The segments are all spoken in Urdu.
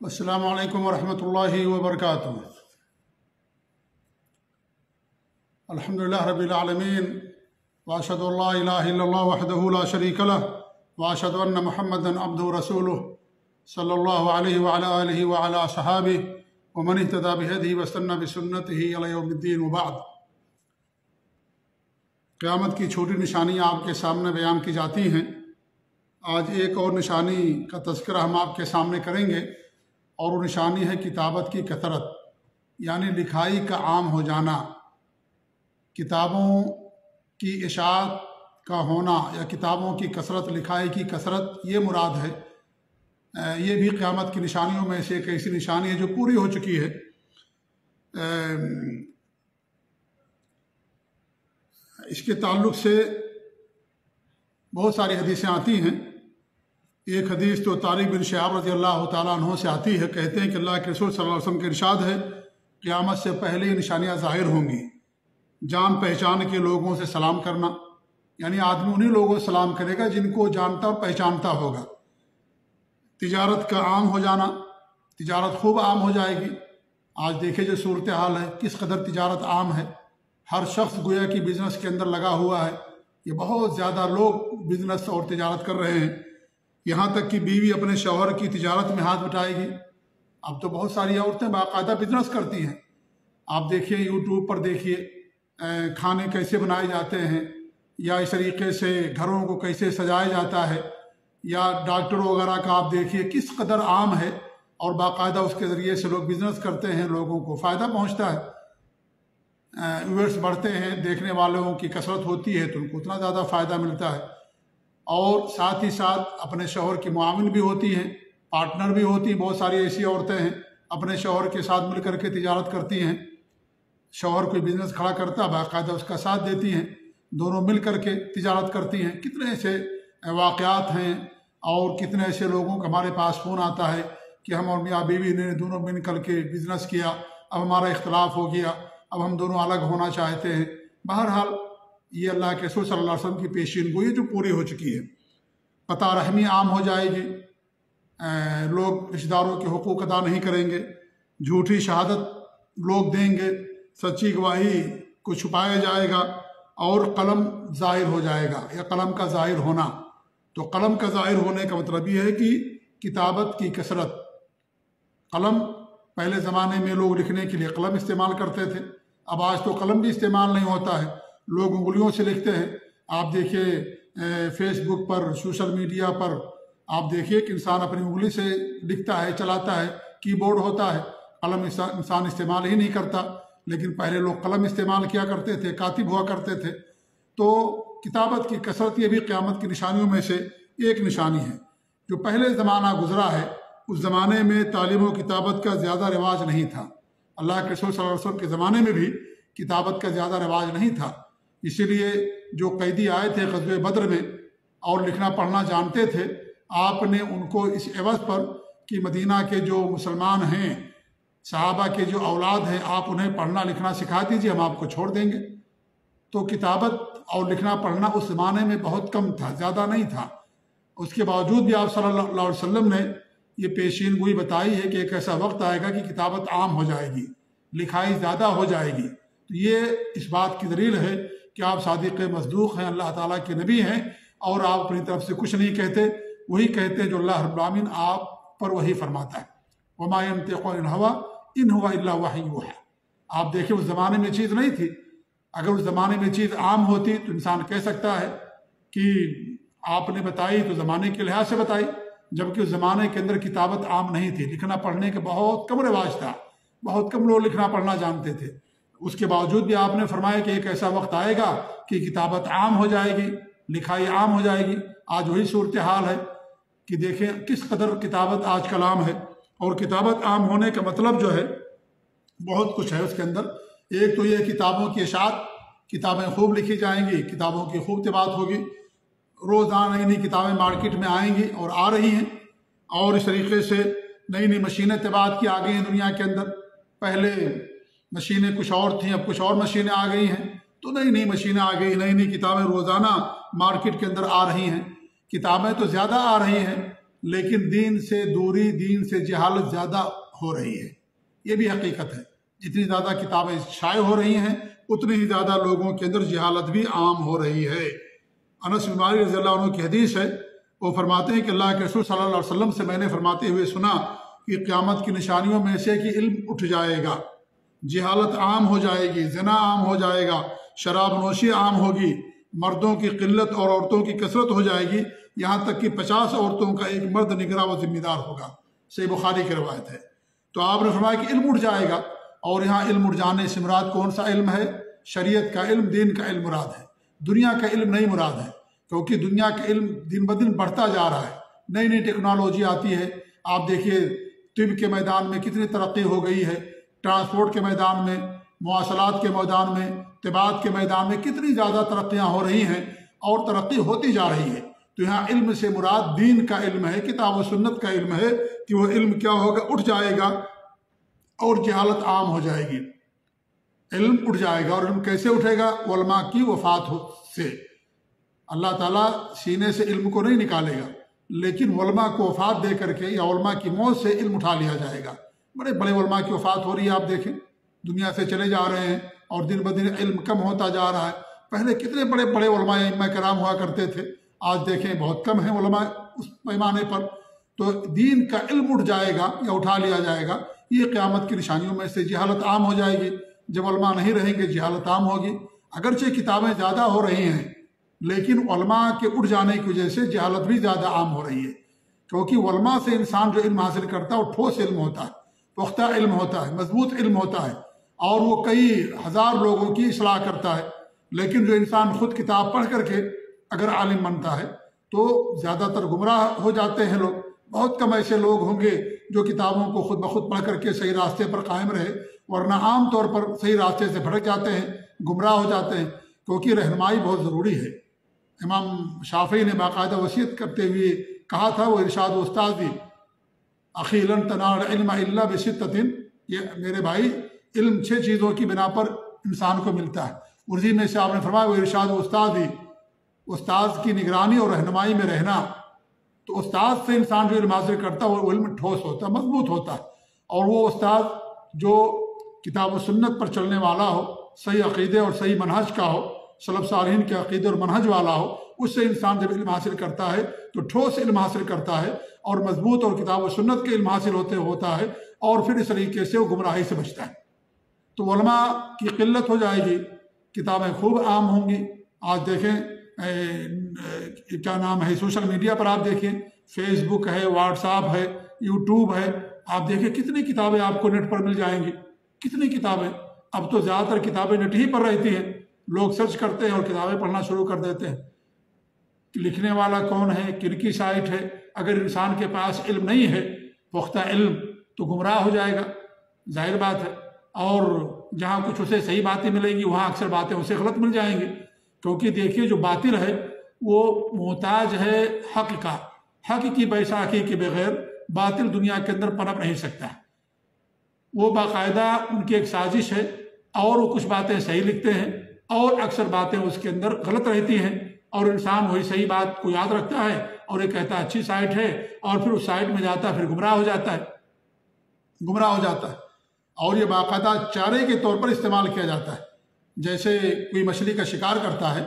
السلام علیکم ورحمۃ اللہ وبرکاتہ۔ الحمدللہ رب العالمین، واشہد ان لا الہ الا اللہ وحدہ لا شریک لہ، واشہد ان محمدا عبدہ ورسولہ صلی اللہ علیہ وعلی آلہ وعلی صحابہ ومن اہتدی بہدیہ واستنى بسنتہ الی یوم الدین، وبعد۔ قیامت کی چھوٹی نشانیاں آپ کے سامنے بیان کی جاتی ہیں۔ آج ایک اور نشانی کا تذکرہ ہم آپ کے سامنے کریں گے، اور وہ نشانی ہے کتابت کی کثرت، یعنی لکھائی کا عام ہو جانا، کتابوں کی اشاعت کا ہونا یا کتابوں کی کثرت، لکھائی کی کثرت، یہ مراد ہے۔ یہ بھی قیامت کی نشانیوں میں سے ایک ایسی نشانی ہے جو پوری ہو چکی ہے۔ اس کے تعلق سے بہت ساری حدیثیں آتی ہیں۔ ایک حدیث تو طارق بن شہاب رضی اللہ تعالیٰ عنہ سے آتی ہے، کہتے ہیں کہ اللہ کے رسول صلی اللہ علیہ وسلم کے ارشاد ہے، قیامت سے پہلے یہ نشانیاں ظاہر ہوں گی۔ جان پہچان کے لوگوں سے سلام کرنا، یعنی آدمی انہی لوگوں سے سلام کرے گا جن کو جانتا اور پہچانتا ہوگا۔ تجارت کا عام ہو جانا، تجارت خوب عام ہو جائے گی۔ آج دیکھیں جو صورتحال ہے، کس قدر تجارت عام ہے، ہر شخص گویا کہ بزنس کے اندر لگا ہوا ہے۔ یہ بہت زیادہ لوگ بزنس اور تجارت کر رہے ہیں، یہاں تک کہ بیوی اپنے شوہر کی تجارت میں ہاتھ بٹائے گی۔ اب تو بہت ساری عورتیں باقاعدہ بزنس کرتی ہیں۔ آپ دیکھیے یوٹیوب پر دیکھیے کھانے کیسے بنائے جاتے ہیں، یا اس طریقے سے گھروں کو کیسے سجایا جاتا ہے، یا ڈاکٹر وغیرہ کا آپ دیکھیے کس قدر عام ہے، اور باقاعدہ اس کے ذریعے سے لوگ بزنس کرتے ہیں، لوگوں کو فائدہ پہنچتا ہے، ویورز بڑھتے ہیں، دیکھنے والوں کی کثرت ہوتی ہے تو ان کو اتنا زیادہ فائدہ ملتا ہے۔ اور ساتھ ہی ساتھ اپنے شوہر کی معاون بھی ہوتی ہیں، پارٹنر بھی ہوتی ہیں۔ بہت ساری ایسی عورتیں ہیں اپنے شوہر کے ساتھ مل کر کے تجارت کرتی ہیں۔ شوہر کوئی بزنس کھڑا کرتا، باقاعدہ اس کا ساتھ دیتی ہیں، دونوں مل کر کے تجارت کرتی ہیں۔ کتنے ایسے واقعات ہیں، اور کتنے ایسے لوگوں کا ہمارے پاس فون آتا ہے کہ ہم اور میاں بیوی نے دونوں مل کر کے بزنس کیا، اب ہمارا اختلاف ہو گیا، اب ہم دونوں الگ ہونا چاہتے ہیں۔ بہرحال یہ اللہ کے رسول صلی اللہ علیہ وسلم کی پیشین گوئی جو پوری ہو چکی ہے۔ قطع رحمی عام ہو جائے گی، لوگ رشتہ داروں کے حقوق ادا نہیں کریں گے، جھوٹی شہادت لوگ دیں گے، سچی گواہی کو چھپایا جائے گا، اور قلم ظاہر ہو جائے گا، یا قلم کا ظاہر ہونا۔ تو قلم کا ظاہر ہونے کا مطلب یہ ہے کہ کتابت کی کثرت۔ قلم پہلے زمانے میں لوگ لکھنے کے لیے قلم استعمال کرتے تھے، اب آج تو قلم بھی استعمال نہیں ہوتا ہے، لوگ انگلیوں سے لکھتے ہیں۔ آپ دیکھیے فیس بک پر، سوشل میڈیا پر آپ دیکھیے کہ انسان اپنی انگلی سے لکھتا ہے، چلاتا ہے، کی بورڈ ہوتا ہے، قلم انسان استعمال ہی نہیں کرتا۔ لیکن پہلے لوگ قلم استعمال کیا کرتے تھے، کاتب ہوا کرتے تھے۔ تو کتابت کی کثرت یہ بھی قیامت کی نشانیوں میں سے ایک نشانی ہے۔ جو پہلے زمانہ گزرا ہے، اس زمانے میں تعلیم و کتابت کا زیادہ رواج نہیں تھا۔ اللہ کے رسول صلی اللہ علیہ وسلم کے زمانے میں بھی کتابت کا زیادہ رواج نہیں تھا، اسی لیے جو قیدی آئے تھے غزوہ بدر میں اور لکھنا پڑھنا جانتے تھے، آپ نے ان کو اس عوض پر کہ مدینہ کے جو مسلمان ہیں، صحابہ کے جو اولاد ہیں، آپ انہیں پڑھنا لکھنا سکھا دیجیے، ہم آپ کو چھوڑ دیں گے۔ تو کتابت اور لکھنا پڑھنا اس زمانے میں بہت کم تھا، زیادہ نہیں تھا۔ اس کے باوجود بھی آپ صلی اللہ علیہ وسلم نے یہ پیشین گوئی بتائی ہے کہ ایک ایسا وقت آئے گا کہ کتابت عام ہو جائے گی، لکھائی زیادہ ہو جائے گی۔ تو یہ اس بات کی دلیل ہے کہ آپ صادق مصدوق ہیں، اللہ تعالیٰ کے نبی ہیں، اور آپ اپنی طرف سے کچھ نہیں کہتے، وہی کہتے ہیں جو اللہ رب العالمین آپ پر وہی فرماتا ہے۔ وما ينطق عن الهوى ان هو الا وحی یوحی۔ آپ دیکھیں اس زمانے میں چیز نہیں تھی۔ اگر اس زمانے میں چیز عام ہوتی تو انسان کہہ سکتا ہے کہ آپ نے بتائی تو زمانے کے لحاظ سے بتائی، جبکہ اس زمانے کے اندر کتابت عام نہیں تھی، لکھنا پڑھنے کا بہت کم رواج تھا، بہت کم لوگ لکھنا پڑھنا جانتے تھے۔ اس کے باوجود بھی آپ نے فرمایا کہ ایک ایسا وقت آئے گا کہ کتابت عام ہو جائے گی، لکھائی عام ہو جائے گی۔ آج وہی صورتحال ہے کہ دیکھیں کس قدر کتابت آج کل عام ہے، اور کتابت عام ہونے کا مطلب جو ہے بہت کچھ ہے اس کے اندر۔ ایک تو یہ کتابوں کی اشاعت، کتابیں خوب لکھی جائیں گی، کتابوں کی خوب طباعت ہوگی، روزانہ نئی نئی کتابیں مارکیٹ میں آئیں گی اور آ رہی ہیں، اور اس طریقے سے نئی نئی مشینیں طباعت کی آ گئی ہیں دنیا کے اندر۔ پہلے مشینیں کچھ اور تھیں، اب کچھ اور مشینیں آ گئی ہیں، تو نئی نئی مشینیں آ گئی، نئی نئی کتابیں روزانہ مارکیٹ کے اندر آ رہی ہیں۔ کتابیں تو زیادہ آ رہی ہیں، لیکن دین سے دوری، دین سے جہالت زیادہ ہو رہی ہے، یہ بھی حقیقت ہے۔ جتنی زیادہ کتابیں شائع ہو رہی ہیں اتنی ہی زیادہ لوگوں کے اندر جہالت بھی عام ہو رہی ہے۔ انس بن مالک رضی اللہ عنہ کی حدیث ہے، وہ فرماتے ہیں کہ اللہ کے رسول صلی اللہ علیہ وسلم سے میں نے فرماتے ہوئے سنا کہ قیامت کی نشانیوں میں سے کہ علم اٹھ جائے گا، جہالت عام ہو جائے گی، زنا عام ہو جائے گا، شراب نوشی عام ہوگی، مردوں کی قلت اور عورتوں کی کثرت ہو جائے گی، یہاں تک کہ 50 عورتوں کا ایک مرد نگراں و ذمہ دار ہوگا۔ صحیح بخاری کی روایت ہے۔ تو آپ نے فرمایا کہ علم اٹھ جائے گا، اور یہاں علم اٹھ جانے سے مراد کون سا علم ہے؟ شریعت کا علم، دین کا علم مراد ہے، دنیا کا علم نہیں مراد ہے، کیونکہ دنیا کا علم دن بدن بڑھتا جا رہا ہے، نئی نئی ٹیکنالوجی آتی ہے۔ آپ دیکھیے طب کے میدان میں کتنی ترقی ہو گئی ہے، ٹرانسپورٹ کے میدان میں، مواصلات کے میدان میں، طباعت کے میدان میں کتنی زیادہ ترقیاں ہو رہی ہیں اور ترقی ہوتی جا رہی ہے۔ تو یہاں علم سے مراد دین کا علم ہے، کتاب و سنت کا علم ہے، کہ وہ علم کیا ہوگا؟ اٹھ جائے گا اور جہالت عام ہو جائے گی۔ علم اٹھ جائے گا، اور علم کیسے اٹھے گا؟ علماء کی وفات سے۔ اللہ تعالیٰ سینے سے علم کو نہیں نکالے گا، لیکن علماء کو وفات دے کر کے یا علماء کی موت سے علم اٹھا لیا جائے گا۔ بڑے بڑے علماء کی وفات ہو رہی ہے، آپ دیکھیں دنیا سے چلے جا رہے ہیں، اور دن بدن علم کم ہوتا جا رہا ہے۔ پہلے کتنے بڑے بڑے علماء ائمہ کرام ہوا کرتے تھے، آج دیکھیں بہت کم ہیں علماء اس پیمانے پر۔ تو دین کا علم اٹھ جائے گا یا اٹھا لیا جائے گا، یہ قیامت کی نشانیوں میں سے جہالت عام ہو جائے گی۔ جب علماء نہیں رہیں گے جہالت عام ہوگی۔ اگرچہ کتابیں زیادہ ہو رہی ہیں، لیکن علماء کے اٹھ جانے کی وجہ سے جہالت بھی زیادہ عام ہو رہی ہے، کیونکہ علماء سے انسان جو علم حاصل کرتا ہے وہ ٹھوس علم ہوتا ہے، پختہ علم ہوتا ہے، مضبوط علم ہوتا ہے، اور وہ کئی ہزار لوگوں کی اصلاح کرتا ہے۔ لیکن جو انسان خود کتاب پڑھ کر کے اگر عالم بنتا ہے تو زیادہ تر گمراہ ہو جاتے ہیں لوگ۔ بہت کم ایسے لوگ ہوں گے جو کتابوں کو خود بخود پڑھ کر کے صحیح راستے پر قائم رہے، ورنہ عام طور پر صحیح راستے سے بھٹک جاتے ہیں، گمراہ ہو جاتے ہیں، کیونکہ رہنمائی بہت ضروری ہے۔ امام شافعی نے باقاعدہ وصیت کرتے ہوئے کہا تھا، وہ ارشاد استادی اخی لن تنال العلم الا بستۃ، یہ میرے بھائی علم 6 چیزوں کی بنا پر انسان کو ملتا ہے۔ اردو میں سے آپ نے فرمایا، وہ ارشاد استادی، استاد کی نگرانی اور رہنمائی میں رہنا۔ تو استاد سے انسان جو علم حاصل کرتا ہے وہ علم ٹھوس ہوتا ہے، مضبوط ہوتا ہے، اور وہ استاد جو کتاب و سنت پر چلنے والا ہو، صحیح عقیدے اور صحیح منہج کا ہو، سلف صالحین کے عقیدے اور منہج والا ہو، اس سے انسان جب علم حاصل کرتا ہے تو ٹھوس علم حاصل کرتا ہے، اور مضبوط اور کتاب و سنت کے علم حاصل ہوتا ہے، اور پھر اس طریقے سے وہ گمراہی سے بچتا ہے۔ تو علماء کی قلت ہو جائے گی، کتابیں خوب عام ہوں گی۔ آج دیکھیں کیا نام ہے، سوشل میڈیا پر آپ دیکھیں، فیس بک ہے، واٹس ایپ ہے، یوٹیوب ہے، آپ دیکھیں کتنی کتابیں آپ کو نیٹ پر مل جائیں گی، کتنی کتابیں۔ اب تو زیادہ تر کتابیں نیٹ ہی پر رہتی ہیں، لوگ سرچ کرتے ہیں اور کتابیں پڑھنا شروع کر دیتے ہیں۔ لکھنے والا کون ہے، کن کی سائٹ ہے، اگر انسان کے پاس علم نہیں ہے، پختہ علم، تو گمراہ ہو جائے گا، ظاہر بات ہے۔ اور جہاں کچھ اسے صحیح باتیں ملیں گی، وہاں اکثر باتیں اسے غلط مل جائیں گی، کیونکہ دیکھیے جو باطل ہے وہ محتاج ہے حق کا، حق کی بیساکھی کے بغیر باطل دنیا کے اندر پنپ نہیں سکتا۔ وہ باقاعدہ ان کی ایک سازش ہے، اور وہ کچھ باتیں صحیح لکھتے ہیں اور اکثر باتیں اس کے اندر غلط رہتی ہیں، اور انسان وہی صحیح بات کو یاد رکھتا ہے اور یہ کہتا ہے اچھی سائٹ ہے، اور پھر اس سائٹ میں جاتا ہے، پھر گمراہ ہو جاتا ہے۔ اور یہ باقاعدہ چارے کے طور پر استعمال کیا جاتا ہے۔ جیسے کوئی مچھلی کا شکار کرتا ہے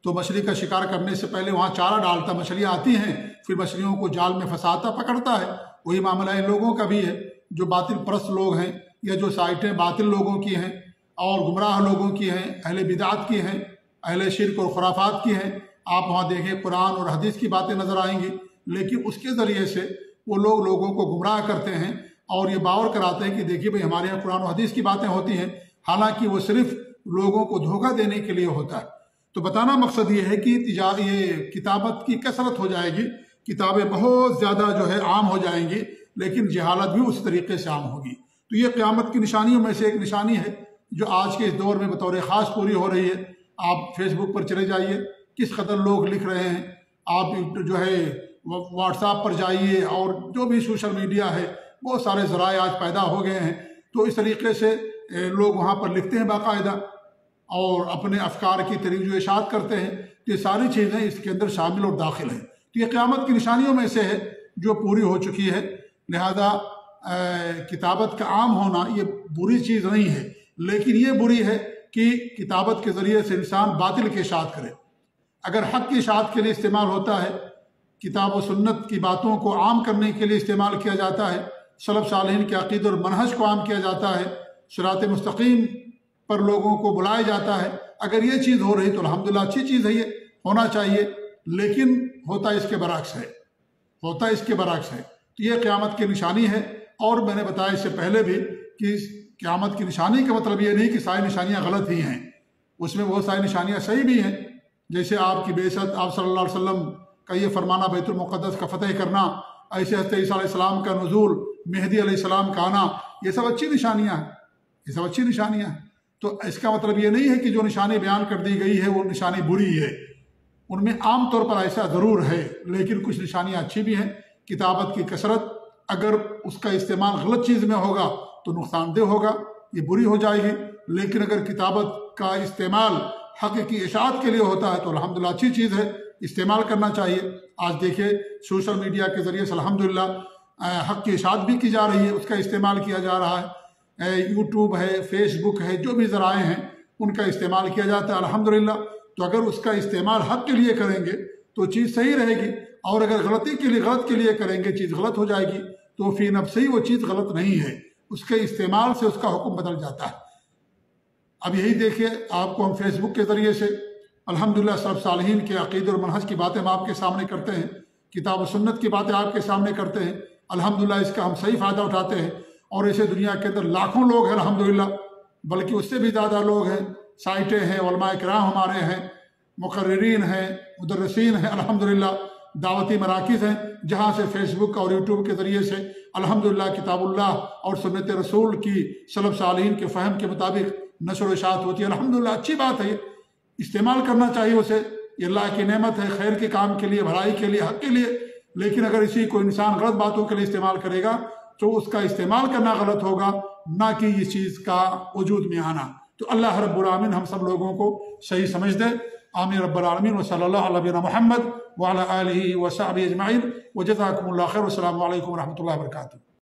تو مچھلی کا شکار کرنے سے پہلے وہاں چارہ ڈالتا، مچھلیاں آتی ہیں، پھر مچھلیوں کو جال میں پھنساتا، پکڑتا ہے۔ وہی معاملہ ان لوگوں کا بھی ہے، جو باطل پرست لوگ ہیں، یا جو سائٹیں باطل لوگوں کی ہیں اور گمراہ لوگوں کی ہیں، اہل بدعت کی ہیں، اہل شرک اور خرافات کی ہیں۔ آپ وہاں دیکھیں قرآن اور حدیث کی باتیں نظر آئیں گی، لیکن اس کے ذریعے سے وہ لوگ لوگوں کو گمراہ کرتے ہیں اور یہ باور کراتے ہیں کہ دیکھیے بھئی ہمارے یہاں قرآن و حدیث کی باتیں ہوتی ہیں، حالانکہ وہ صرف لوگوں کو دھوکہ دینے کے لیے ہوتا ہے۔ تو بتانا مقصد یہ ہے کہ یہ کتابت کی کثرت ہو جائے گی، کتابیں بہت زیادہ جو ہے عام ہو جائیں گی، لیکن جہالت بھی اس طریقے سے عام ہوگی۔ تو یہ قیامت کی نشانیوں میں سے ایک نشانی ہے جو آج کے اس دور میں بطور خاص پوری ہو رہی ہے۔ آپ فیس بک پر چلے جائیے، کس قدر لوگ لکھ رہے ہیں، آپ جو ہے واٹس ایپ پر جائیے، اور جو بھی سوشل میڈیا ہے، بہت سارے ذرائع آج پیدا ہو گئے ہیں، تو اس طریقے سے لوگ وہاں پر لکھتے ہیں باقاعدہ اور اپنے افکار کی ترویج و اشاعت کرتے ہیں۔ یہ ساری چیزیں اس کے اندر شامل اور داخل ہیں۔ تو یہ قیامت کی نشانیوں میں سے ہے جو پوری ہو چکی ہے۔ لہذا کتابت کا عام ہونا یہ بری چیز نہیں ہے، لیکن یہ بری ہے کہ کتابت کے ذریعے سے انسان باطل کی اشاعت کرے۔ اگر حق کی اشاعت کے لیے استعمال ہوتا ہے، کتاب و سنت کی باتوں کو عام کرنے کے لیے استعمال کیا جاتا ہے، سلف صالحین کے عقیدے اور منہج کو عام کیا جاتا ہے، صراط مستقیم پر لوگوں کو بلایا جاتا ہے، اگر یہ چیز ہو رہی تو الحمدللہ اچھی چیز ہے، یہ ہونا چاہیے۔ لیکن ہوتا اس کے برعکس ہے، ہوتا اس کے برعکس ہے، تو یہ قیامت کی نشانی ہے۔ اور میں نے بتایا اس سے پہلے بھی کہ قیامت کی نشانی کا مطلب یہ نہیں کہ ساری نشانیاں غلط ہی ہیں، اس میں بہت ساری نشانیاں صحیح بھی ہیں، جیسے آپ کی بعثت، آپ صلی اللہ علیہ وسلم کا یہ فرمانا، بیت المقدس کا فتح کرنا، ایسے حضرت عیسیٰ علیہ السلام کا نزول، مہدی علیہ السلام کا آنا، یہ سب اچھی نشانیاں ہیں، یہ سب اچھی نشانیاں ہیں۔ تو اس کا مطلب یہ نہیں ہے کہ جو نشانی بیان کر دی گئی ہے وہ نشانی بری ہے، ان میں عام طور پر ایسا ضرور ہے، لیکن کچھ نشانیاں اچھی بھی ہیں۔ کتابت کی کثرت اگر اس کا استعمال غلط چیز میں ہوگا تو نقصان دہ ہوگا، یہ بری ہو جائے گی، لیکن اگر کتابت کا استعمال حق کی اشاعت کے لیے ہوتا ہے تو الحمدللہ اچھی چیز ہے، استعمال کرنا چاہیے۔ آج دیکھیں سوشل میڈیا کے ذریعے سے الحمدللہ حق کی اشاعت بھی کی جا رہی ہے، اس کا استعمال کیا جا رہا ہے، یوٹیوب ہے، فیس بک ہے، جو بھی ذرائع ہیں ان کا استعمال کیا جاتا ہے الحمدللہ۔ تو اگر اس کا استعمال حق کے لیے کریں گے تو چیز صحیح رہے گی، اور اگر غلط کے لیے کریں گے چیز غلط ہو جائے گی، تو فی نفس ہی وہ چیز غلط نہیں ہے، اس کے استعمال سے اس کا حکم بدل جاتا ہے۔ اب یہی دیکھیے، آپ کو ہم فیس بک کے ذریعے سے الحمدللہ سلف صالحین کے عقیدے اور منہج کی باتیں ہم آپ کے سامنے کرتے ہیں، کتاب و سنت کی باتیں آپ کے سامنے کرتے ہیں، الحمدللہ اس کا ہم صحیح فائدہ اٹھاتے ہیں، اور ایسے دنیا کے اندر لاکھوں لوگ ہیں الحمدللہ، بلکہ اس سے بھی زیادہ لوگ ہیں، سائٹیں ہیں، علماء کرام ہمارے ہیں، مقررین ہیں، مدرسین ہیں، الحمدللہ دعوتی مراکز ہیں، جہاں سے فیس بک اور یوٹیوب کے ذریعے سے الحمدللہ کتاب اللہ اور سنت رسول کی سلف صالحین کے فہم کے مطابق نشر و اشاعت ہوتی ہے۔ الحمدللہ اچھی بات ہے، استعمال کرنا چاہیے اسے، یہ اللہ کی نعمت ہے، خیر کے کام کے لیے، بھلائی کے لیے، حق کے لیے۔ لیکن اگر اسی کو انسان غلط باتوں کے لیے استعمال کرے گا تو اس کا استعمال کرنا غلط ہوگا، نہ کہ یہ چیز کا وجود میں آنا۔ تو اللہ رب العالمین ہم سب لوگوں کو صحیح سمجھ دے، آمین رب العالمین، وصلی اللہ علی نبینا محمد وعلی آلہ وصحبہ اجمعین، وجزاکم اللہ خیر، والسلام علیکم ورحمۃ اللہ وبرکاتہ۔